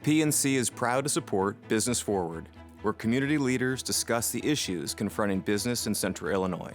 PNC is proud to support Business Forward, where community leaders discuss the issues confronting business in Central Illinois.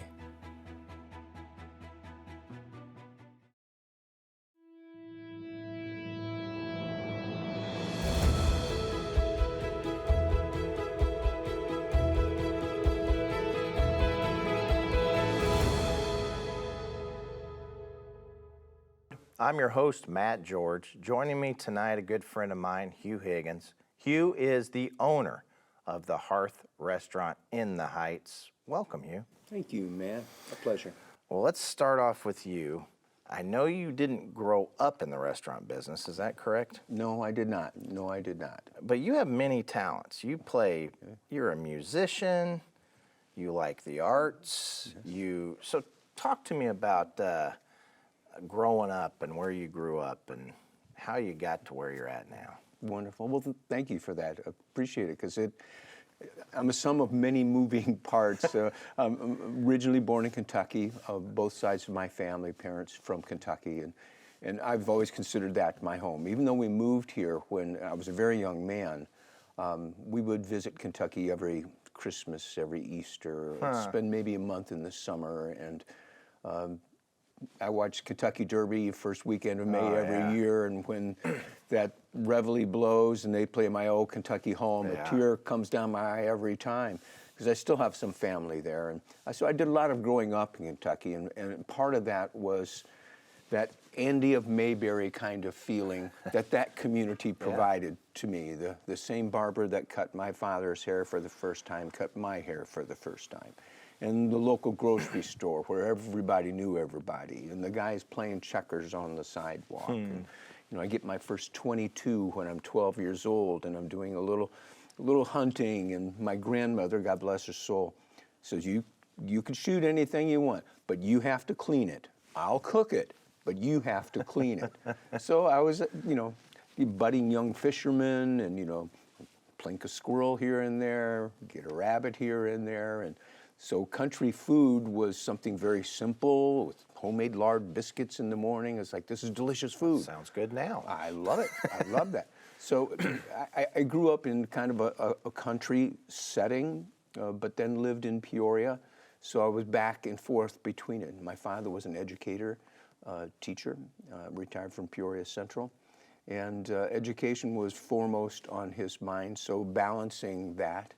I'm your host, Matt George. Joining me tonight, a good friend of mine, Hugh Higgins. Hugh is the owner of the Hearth Restaurant in the Heights. Welcome, Hugh. Thank you, Matt. A pleasure. Well, let's start off with you. I know you didn't grow up in the restaurant business, is that correct? No, I did not. No, I did not. But you have many talents. You're a musician, you like the arts, so talk to me about growing up and where you grew up and how you got to where you're at now. Wonderful. Well, thank you for that. I appreciate it because I'm a sum of many moving parts. I'm originally born in Kentucky, both sides of my family, parents from Kentucky, and I've always considered that my home. Even though we moved here when I was a very young man, we would visit Kentucky every Christmas, every Easter, spend maybe a month in the summer, and I watched Kentucky Derby first weekend of May every year, and when that reveille blows and they play my old Kentucky home, a tear comes down my eye every time because I still have some family there. And so I did a lot of growing up in Kentucky, and part of that was that Andy of Mayberry kind of feeling that community provided to me. The same barber that cut my father's hair for the first time cut my hair for the first time. And the local grocery store where everybody knew everybody, and the guys playing checkers on the sidewalk. And, I get my first .22 when I'm 12 years old, and I'm doing a little hunting, and my grandmother, God bless her soul, says, you can shoot anything you want, but you have to clean it. I'll cook it, but you have to clean it. So I was, a budding young fisherman, and, plink a squirrel here and there, get a rabbit here and there, and so country food was something very simple with homemade lard biscuits in the morning. It's like, this is delicious food. Sounds good now. I love it. I love that. So I grew up in kind of a country setting, but then lived in Peoria. So I was back and forth between it. My father was an educator, teacher, retired from Peoria Central. And education was foremost on his mind, so balancing that.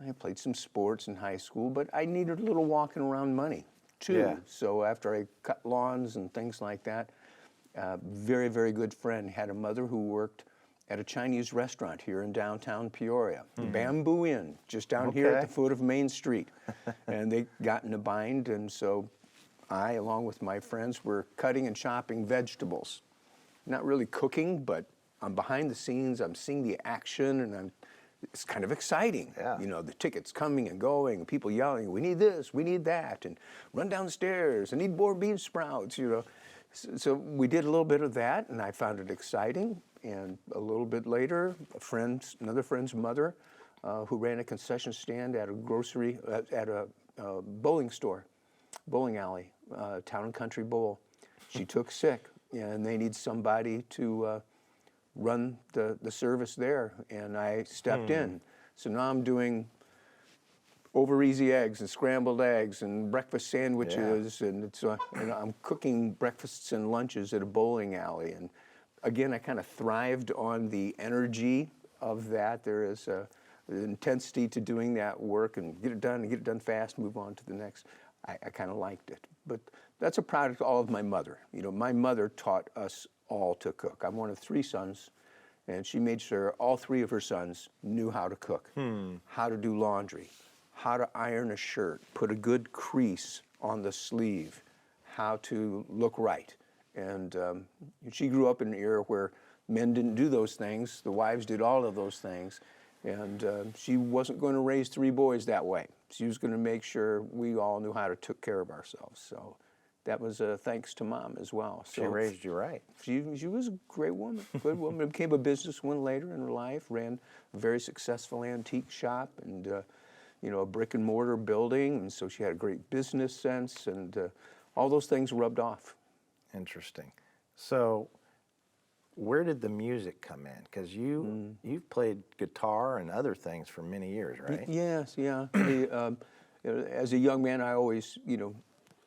I played some sports in high school, but I needed a little walking around money, too. Yeah. So after I cut lawns and things like that, very, very good friend had a mother who worked at a Chinese restaurant here in downtown Peoria, the Bamboo Inn, just down here at the foot of Main Street. And they got in a bind, and so I, along with my friends, were cutting and chopping vegetables. Not really cooking, but I'm behind the scenes, I'm seeing the action, and it's kind of exciting. Yeah. The tickets coming and going, and people yelling, we need this, we need that, and run downstairs, I need more bean sprouts, So we did a little bit of that, and I found it exciting. And a little bit later, another friend's mother, who ran a concession stand at a bowling store, bowling alley, Town and Country Bowl. She took sick, and they need somebody to run the service there, and I stepped in. So now I'm doing over easy eggs and scrambled eggs and breakfast sandwiches, and I'm cooking breakfasts and lunches at a bowling alley. And again, I kind of thrived on the energy of that. There is an intensity to doing that work and get it done fast, move on to the next. I kind of liked it. But that's a product all of my mother. My mother taught us all to cook. I'm one of 3 sons, and she made sure all 3 of her sons knew how to cook, how to do laundry, how to iron a shirt, put a good crease on the sleeve, how to look right. And she grew up in an era where men didn't do those things. The wives did all of those things. And she wasn't going to raise 3 boys that way. She was going to make sure we all knew how to take care of ourselves. So that was thanks to Mom as well. So she raised you right. She was a great woman, good woman. Became a businesswoman later in her life, ran a very successful antique shop and a brick and mortar building. And so she had a great business sense, and all those things rubbed off. Interesting. So where did the music come in? Because you've played guitar and other things for many years, right? Yes, yeah. As a young man, I always,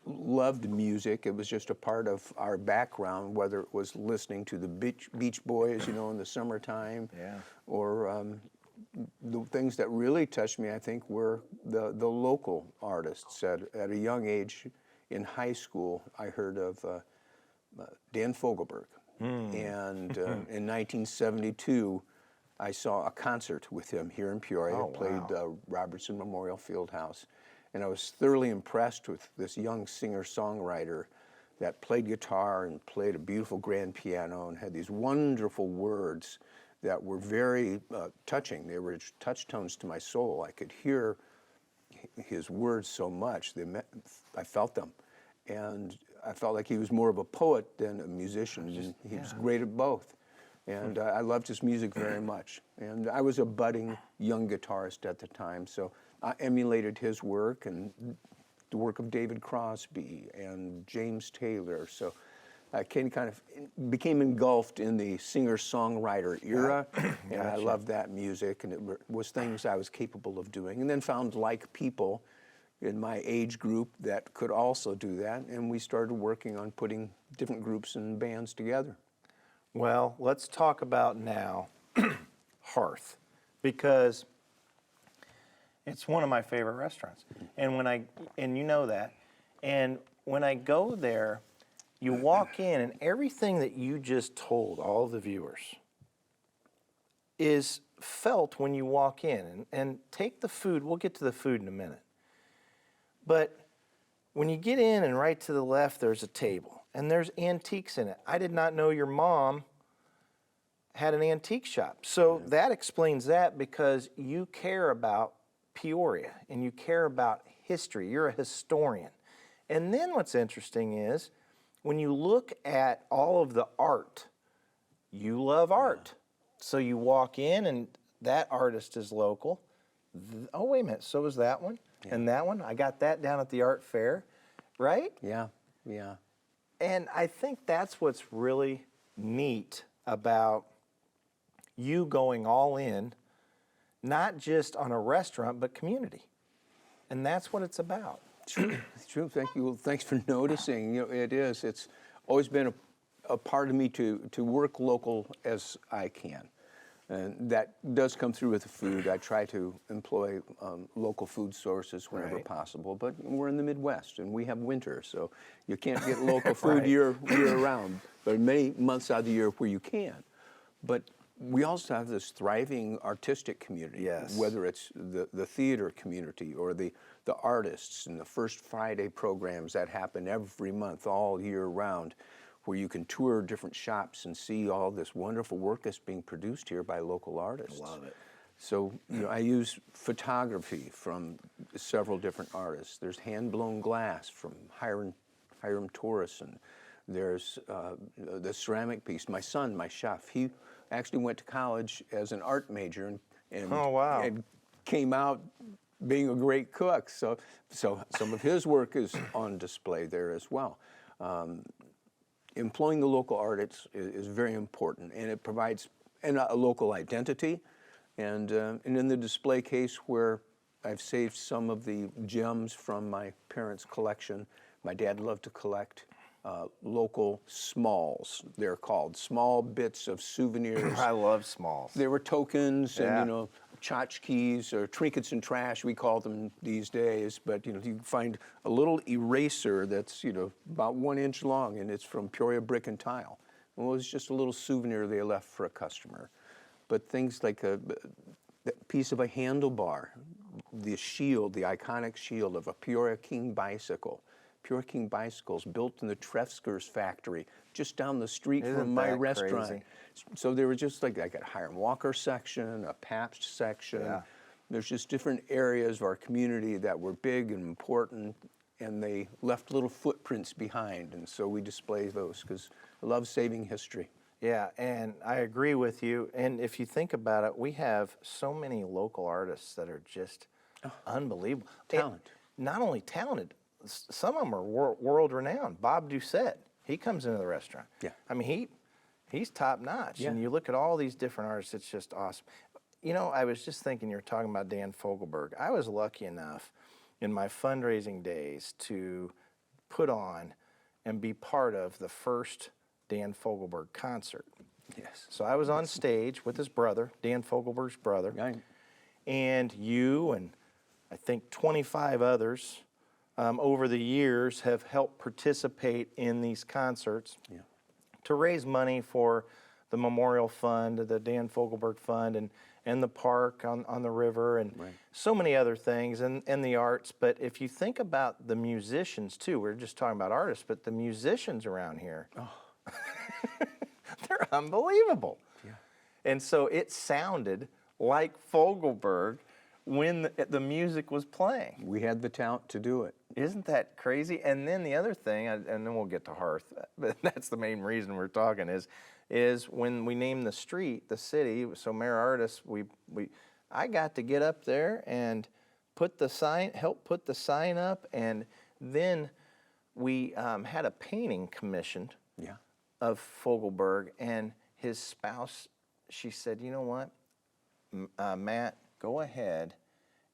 loved music. It was just a part of our background, whether it was listening to the Beach Boys, in the summertime, Yeah. or the things that really touched me, I think, were the local artists. At a young age, in high school, I heard of Dan Fogelberg, and in 1972, I saw a concert with him here in Peoria. Oh, Played wow. Robertson Memorial Fieldhouse. And I was thoroughly impressed with this young singer-songwriter that played guitar and played a beautiful grand piano and had these wonderful words that were very touching. They were touchstones to my soul. I could hear his words so much. I felt them. And I felt like he was more of a poet than a musician. He was great at both. And I loved his music very much. And I was a budding young guitarist at the time, so I emulated his work and the work of David Crosby and James Taylor. So I kind of became engulfed in the singer-songwriter era, and I loved that music, and it was things I was capable of doing. And then found like people in my age group that could also do that, and we started working on putting different groups and bands together. Well, let's talk about now Hearth, because it's one of my favorite restaurants. And you know that. And when I go there, you walk in and everything that you just told all the viewers is felt when you walk in. And take the food, we'll get to the food in a minute. But when you get in and right to the left, there's a table and there's antiques in it. I did not know your mom had an antique shop. So that explains that, because you care about Peoria and you care about history. You're a historian. And then what's interesting is when you look at all of the art, you love art. So you walk in and that artist is local. Oh, wait a minute, so is that one? Yeah. And that one? I got that down at the art fair, right? Yeah. And I think that's what's really neat about you going all in, not just on a restaurant, but community. And that's what it's about. True. Thank you. Well, thanks for noticing. It is. It's always been a part of me to work local as I can. And that does come through with the food. I try to employ local food sources whenever possible, but we're in the Midwest and we have winter, so you can't get local food year round. There are many months out of the year where you can. But we also have this thriving artistic community, whether it's the theater community or the artists and the First Friday programs that happen every month all year round, where you can tour different shops and see all this wonderful work that's being produced here by local artists. Love it. So I use photography from several different artists. There's hand-blown glass from Hiram Torreson. There's the ceramic piece. My son, my chef, he actually went to college as an art major and oh, wow. and came out being a great cook. So some of his work is on display there as well. Employing the local artists is very important, and it provides a local identity. And in the display case where I've saved some of the gems from my parents' collection, my dad loved to collect local smalls, they're called, small bits of souvenirs. I love smalls. They were tokens and, tchotchkes or trinkets and trash, we call them these days. But, you can find a little eraser that's, about 1 inch long, and it's from Peoria Brick and Tile. Well, it was just a little souvenir they left for a customer. But things like a piece of a handlebar, the shield, the iconic shield of a Peoria King bicycle. Peoria King bicycles built in the Trefskers factory just down the street from my restaurant. Crazy? So they were just like, I got a Hiram Walker section, a Pabst section. Yeah. There's just different areas of our community that were big and important, and they left little footprints behind. And so we display those because I love saving history. Yeah, and I agree with you. And if you think about it, we have so many local artists that are just unbelievable. Talent. And not only talented, some of them are world renowned. Bob Doucette, he comes into the restaurant. Yeah. I mean, He's top notch. Yeah. And you look at all these different artists, it's just awesome. You know, I was just thinking, you were talking about Dan Fogelberg. I was lucky enough in my fundraising days to put on and be part of the first Dan Fogelberg concert. Yes. So I was on stage with his brother, Dan Fogelberg's brother, Right. and you and I think 25 others over the years have helped participate in these concerts Yeah. to raise money for the Memorial Fund, the Dan Fogelberg Fund, and the park on the river, and Right. so many other things, and the arts. But if you think about the musicians too, we're just talking about artists, but the musicians around here, they're unbelievable. Yeah. And so it sounded like Fogelberg when the music was playing. We had the talent to do it. Isn't that crazy? And then the other thing, and then we'll get to Hearth, but that's the main reason we're talking is when we named the street, the city, so Mayor Artis, I got to get up there and help put the sign up, and then we had a painting commissioned Yeah. of Fogelberg, and his spouse, she said, you know what, Matt, go ahead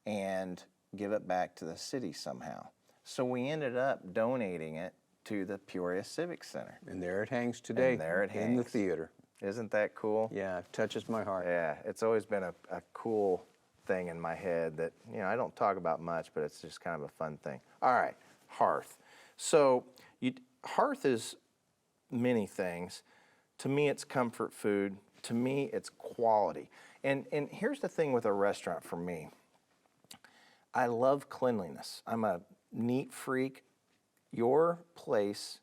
and give it back to the city somehow. So we ended up donating it to the Peoria Civic Center. And there it hangs today. And there it in the hangs. theater. Isn't that cool? Yeah, it touches my heart. Yeah, it's always been a cool thing in my head that, you know, I don't talk about much, but it's just kind of a fun thing. All right, Hearth. So Hearth is many things. To me, it's comfort food. To me, it's quality. And here's the thing with a restaurant for me. I love cleanliness. I'm a neat freak. Your place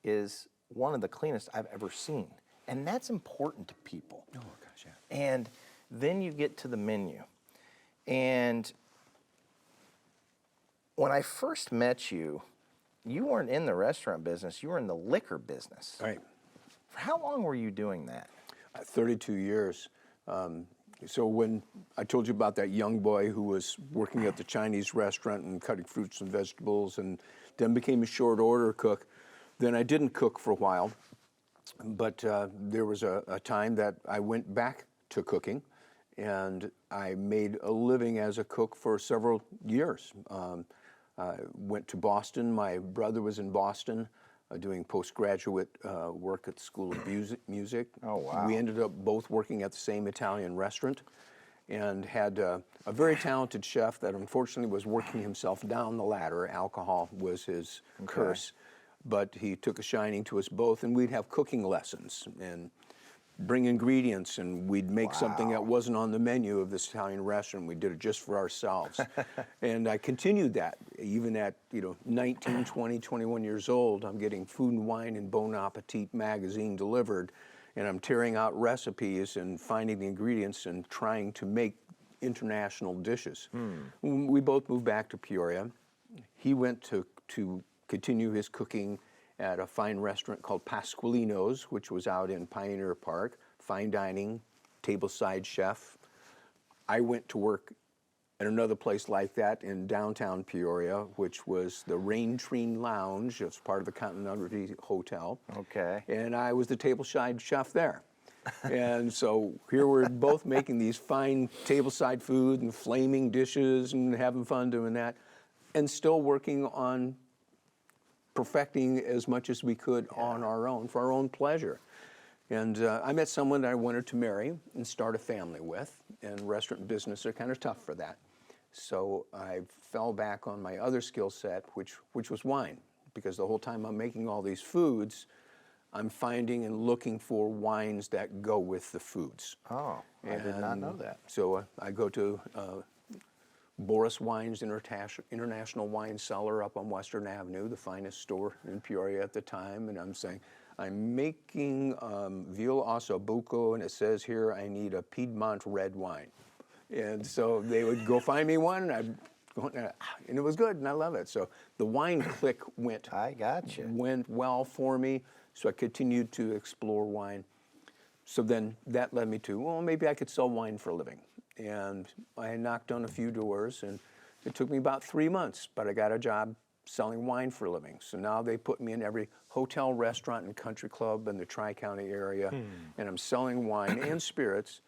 is one of the cleanest I've ever seen. And that's important to people. Oh, gosh, yeah. And then you get to the menu. And when I first met you, you weren't in the restaurant business, you were in the liquor business. Right. For how long were you doing that? 32 years. So when I told you about that young boy who was working at the Chinese restaurant and cutting fruits and vegetables and then became a short order cook, then I didn't cook for a while. But there was a time that I went back to cooking, and I made a living as a cook for several years. I went to Boston. My brother was in Boston doing postgraduate work at the School of Music. Oh, wow. We ended up both working at the same Italian restaurant and had a very talented chef that unfortunately was working himself down the ladder. Alcohol was his curse. But he took a shining to us both, and we'd have cooking lessons and bring ingredients, and we'd make something that wasn't on the menu of this Italian restaurant. We did it just for ourselves. And I continued that. Even at 19, 20, 21 years old, I'm getting Food and Wine and Bon Appetit magazine delivered, and I'm tearing out recipes and finding the ingredients and trying to make international dishes. We both moved back to Peoria. He went to continue his cooking at a fine restaurant called Pasqualino's, which was out in Pioneer Park, fine dining, tableside chef. I went to work at another place like that in downtown Peoria, which was the Rain Tree Lounge. It's part of the Continental Hotel. Okay. And I was the tableside chef there. And so here we're both making these fine tableside food and flaming dishes and having fun doing that, and still working on perfecting as much as we could on our own, for our own pleasure. And I met someone that I wanted to marry and start a family with, and restaurant and business are kind of tough for that. So I fell back on my other skill set, which was wine, because the whole time I'm making all these foods, I'm finding and looking for wines that go with the foods. Oh, I did not know that. So I go to Boris Wines International Wine Cellar up on Western Avenue, the finest store in Peoria at the time, and I'm saying, I'm making Veal Ossobuco, and it says here I need a Piedmont red wine. And so they would go find me one, and I'd go, and it was good, and I love it. So the wine click went well for me, so I continued to explore wine. So then that led me to, well, maybe I could sell wine for a living. And I knocked on a few doors, and it took me about 3 months, but I got a job selling wine for a living. So now they put me in every hotel, restaurant, and country club in the Tri-County area, and I'm selling wine and spirits,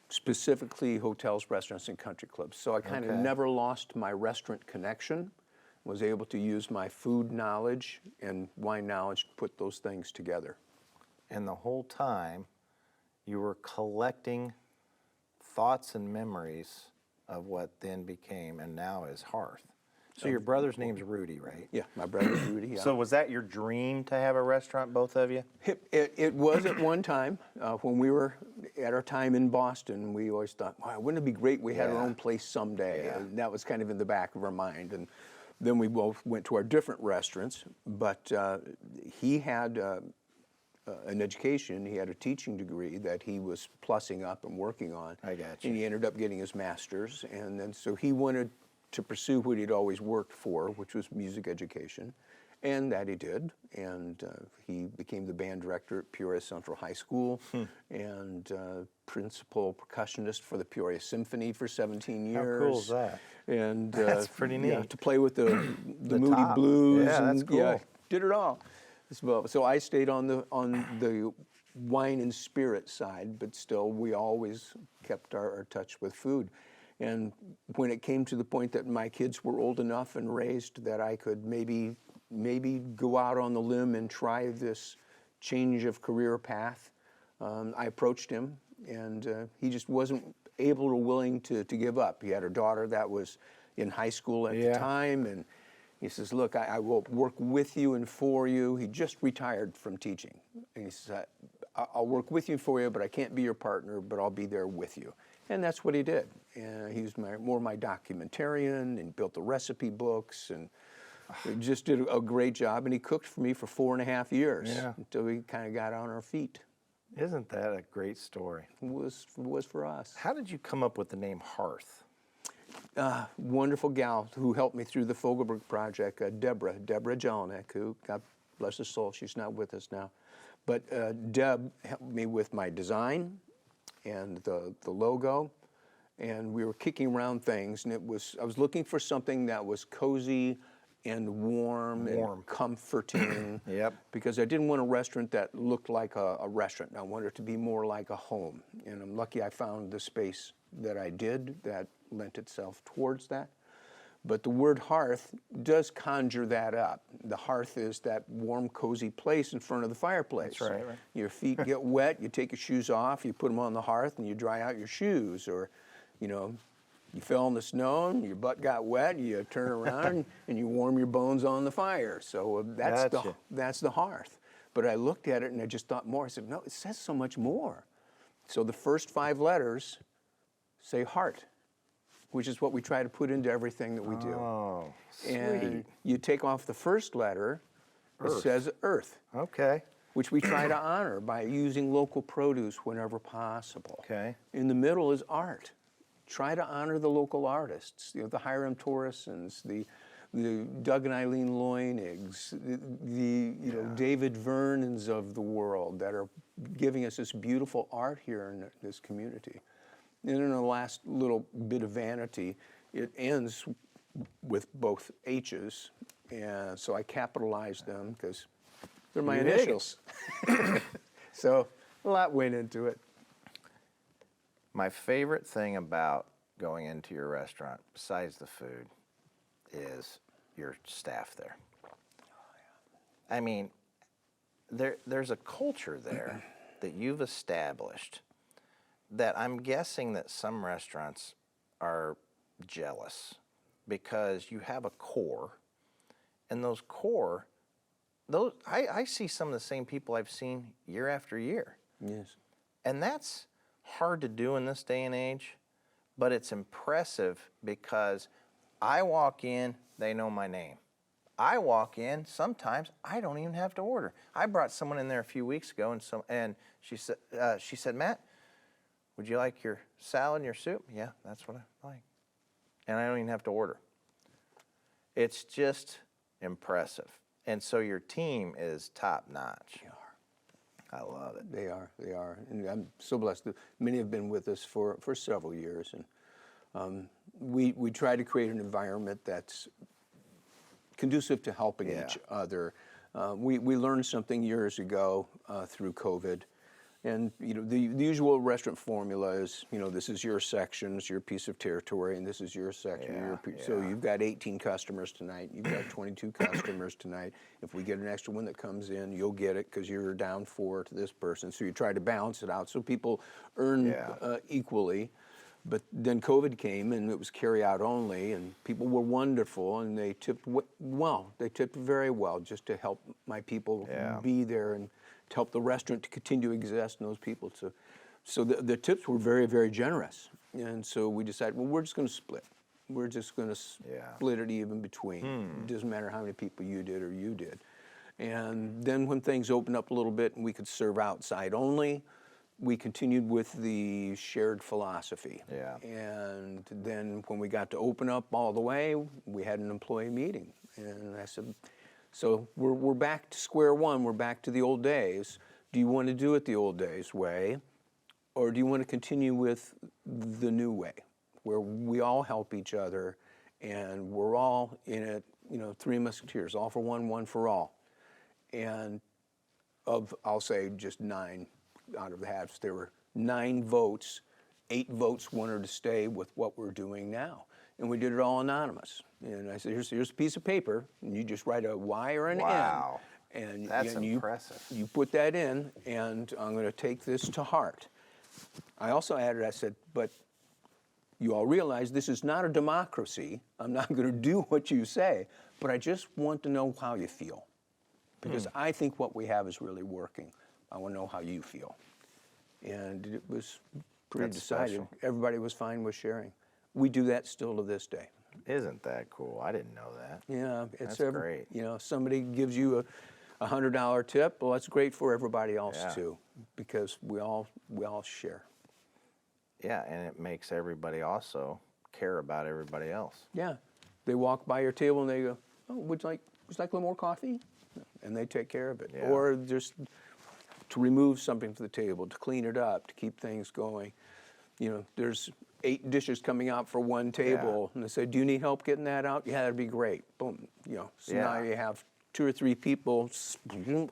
specifically hotels, restaurants, and country clubs. So I kind of never lost my restaurant connection, was able to use my food knowledge and wine knowledge to put those things together. And the whole time, you were collecting thoughts and memories of what then became and now is Hearth. So your brother's name's Rudy, right? Yeah, my brother's Rudy. Yeah. So was that your dream to have a restaurant, both of you? It was at one time. When we were at our time in Boston, we always thought, wow, wouldn't it be great we had our own place someday? Yeah. And that was kind of in the back of our mind. And then we both went to our different restaurants. But he had an education. He had a teaching degree that he was plussing up and working on. I got you. And he ended up getting his master's. And then so he wanted to pursue what he'd always worked for, which was music education. And that he did. And he became the band director at Peoria Central High School and principal percussionist for the Peoria Symphony for 17 years. How cool is that? And That's pretty neat. Yeah, to play with the Moody top. Blues. Yeah, and, that's cool. did it all. So I stayed on the wine and spirit side, but still we always kept our touch with food. And when it came to the point that my kids were old enough and raised that I could maybe go out on the limb and try this change of career path, I approached him, and he just wasn't able or willing to give up. He had a daughter that was in high school at the time, and he says, look, I will work with you and for you. He just retired from teaching. And he says, I'll work with you and for you, but I can't be your partner, but I'll be there with you. And that's what he did. And he was more my documentarian and built the recipe books and just did a great job. And he cooked for me for 4.5 years until we kind of got on our feet. Isn't that a great story? It was for us. How did you come up with the name Hearth? Wonderful gal who helped me through the Fogelberg project, Deborah Jelinek, who, God bless her soul, she's not with us now. But Deb helped me with my design and the logo, and we were kicking around things, and I was looking for something that was cozy and warm. And comforting. Yep. Because I didn't want a restaurant that looked like a restaurant. I wanted it to be more like a home, and I'm lucky I found the space that I did that lent itself towards that. But the word hearth does conjure that up. The hearth is that warm, cozy place in front of the fireplace. That's right. Your feet get wet, you take your shoes off, you put them on the hearth, and you dry out your shoes. Or, you fell in the snow, and your butt got wet, and you turn around, and you warm your bones on the fire. So that's the hearth. But I looked at it, and I just thought more. I said, no, it says so much more. So the first 5 letters say heart, which is what we try to put into everything that we do. Oh, sweet. And you take off the first letter, it says earth, Okay. which we try to honor by using local produce whenever possible. Okay. In the middle is art. Try to honor the local artists, the Hiram Torresons, the Doug and Eileen Loinigs, the David Vernons of the world that are giving us this beautiful art here in this community. And in the last little bit of vanity, it ends with both H's, and so I capitalized them because they're my initials. So a lot went into it. My favorite thing about going into your restaurant, besides the food, is your staff there. I mean, there's a culture there that you've established that I'm guessing that some restaurants are jealous because you have a core, and those core, I see some of the same people I've seen year after year. Yes. And that's hard to do in this day and age, but it's impressive because I walk in, they know my name. I walk in, sometimes I don't even have to order. I brought someone in there a few weeks ago, and she said, Matt, would you like your salad and your soup? Yeah, that's what I like. And I don't even have to order. It's just impressive. And so your team is top notch. They are. I love it. They are. And I'm so blessed that many have been with us for several years. And we try to create an environment that's conducive to helping Yeah. each other. We learned something years ago through COVID. And the usual restaurant formula is, this is your section, it's your piece of territory, and this is your section. So you've got 18 customers tonight, you've got 22 customers tonight. If we get an extra one that comes in, you'll get it because you're down 4 to this person. So you try to balance it out so people earn equally. But then COVID came and it was carry out only, and people were wonderful and they tipped well. They tipped very well just to help my people be there and to help the restaurant to continue to exist and those people. So the tips were very, very generous. And so we decided, well, we're just going to split. We're just going to split it even between. It doesn't matter how many people you did or you did. And then when things opened up a little bit and we could serve outside only, we continued with the shared philosophy. Yeah. And then when we got to open up all the way, we had an employee meeting. And I said, so we're back to square one. We're back to the old days. Do you want to do it the old days way, or do you want to continue with the new way, where we all help each other, and we're all in it? Three Musketeers, all for one, one for all. And I'll say just 9 out of the hats, there were 9 votes. 8 votes wanted to stay with what we're doing now. And we did it all anonymous. And I said, here's a piece of paper, and you just write a Y or an Wow. N. And That's and impressive. You put that in, and I'm going to take this to heart. I also added, I said, but you all realize this is not a democracy. I'm not going to do what you say, but I just want to know how you feel. Because I think what we have is really working. I want to know how you feel. And it was pretty That's decided. special. Everybody was fine with sharing. We do that still to this day. Isn't that cool? I didn't know that. Yeah, it's That's great. Somebody gives you a $100 tip. Well, that's great for everybody else Yeah. too, because we all share. Yeah, and it makes everybody also care about everybody else. Yeah, they walk by your table and they go, "Oh, would you like a little more coffee?" And they take care of it. Yeah. Or just to remove something from the table, to clean it up, to keep things going. There's 8 dishes coming out for one table, and they say, "Do you need help getting that out?" "Yeah, that'd be great." Boom. So now you have 2 or 3 people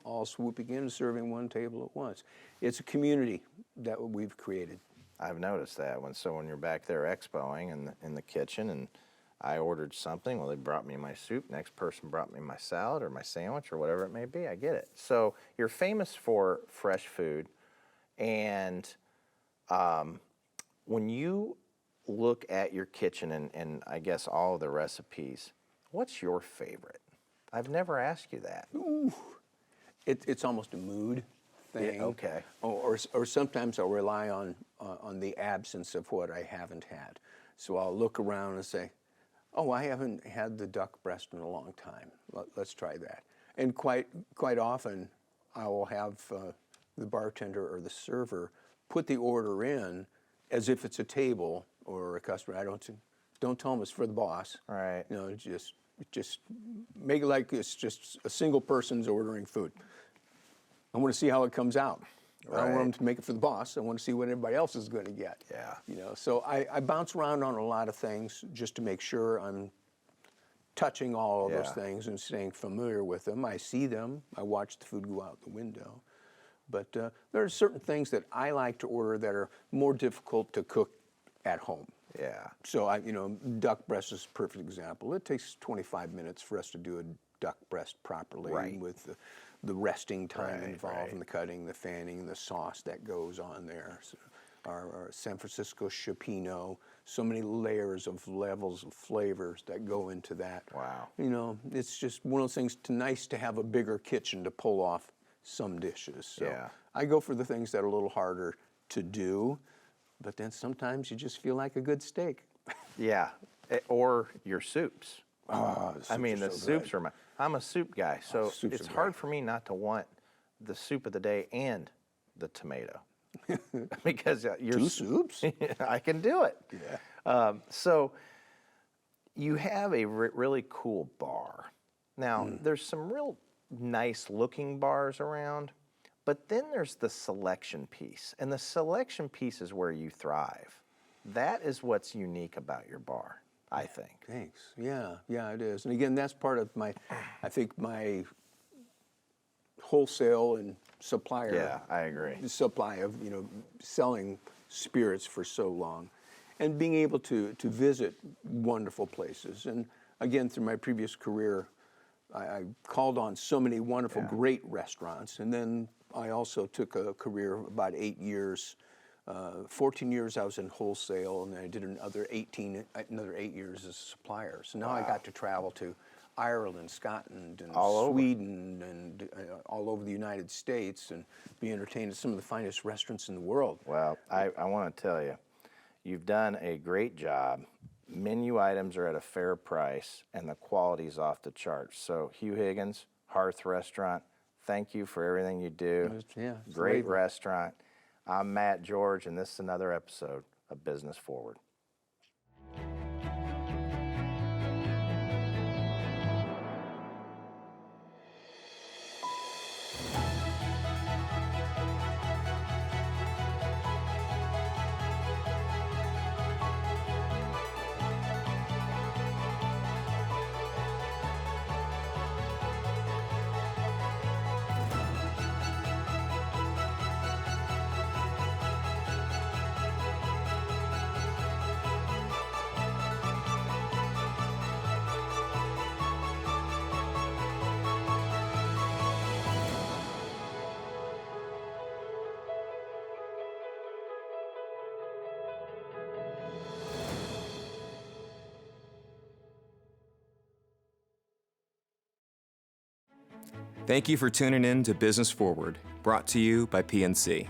all swooping in and serving one table at once. It's a community that we've created. I've noticed that when you're back there expoing in the kitchen and I ordered something, well, they brought me my soup, next person brought me my salad or my sandwich or whatever it may be, I get it. So you're famous for fresh food, and when you look at your kitchen and I guess all of the recipes, what's your favorite? I've never asked you that. It's almost a mood thing. Yeah, okay. Or sometimes I'll rely on the absence of what I haven't had. So I'll look around and say, "Oh, I haven't had the duck breast in a long time. Let's try that." And quite often, I will have the bartender or the server put the order in as if it's a table or a customer. I don't tell them it's for the boss. Right. Just make it like it's just a single person's ordering food. I want to see how it comes out. I don't want them to make it for the boss. I want to see what everybody else is going to get. Yeah. So I bounce around on a lot of things just to make sure I'm touching all of those things and staying familiar with them. I see them. I watch the food go out the window. But there are certain things that I like to order that are more difficult to cook at home. Yeah. So duck breast is a perfect example. It takes 25 minutes for us to do a duck breast properly, Right. with the resting time involved, right. and the cutting, the fanning, the sauce that goes on there. So our San Francisco Chipino, so many layers of levels of flavors that go into that. Wow. It's just one of those things. Nice to have a bigger kitchen to pull off some dishes. So Yeah. I go for the things that are a little harder to do, but then sometimes you just feel like a good steak. Yeah. Or your soups. The I mean, soups the are so soups good. are I'm a soup guy, so soups it's are hard great. for me not to want the soup of the day and the tomato. Because your 2 soups? I can do it. Yeah. So you have a really cool bar. Now, there's some real nice looking bars around, but then there's the selection piece. And the selection piece is where you thrive. That is what's unique about your bar. I think. Thanks. Yeah, yeah, it is. And again, that's part of I think my wholesale and supplier. Yeah, I agree. The supply of, selling spirits for so long, and being able to visit wonderful places. And again, through my previous career, I called on so many wonderful, great restaurants. And then I also took a career of about 8 years. 14 years I was in wholesale, and then I did another 8 years as a supplier. So now I got to travel to Ireland, Scotland, and Sweden, and all over the United States, and be entertained at some of the finest restaurants in the world. Well, I want to tell you, you've done a great job. Menu items are at a fair price, and the quality's off the charts. So Hugh Higgins, Hearth Restaurant, thank you for everything you do. Yeah, Great restaurant. I'm Matt George, and this is another episode of Business Forward. Thank you for tuning in to Business Forward, brought to you by PNC.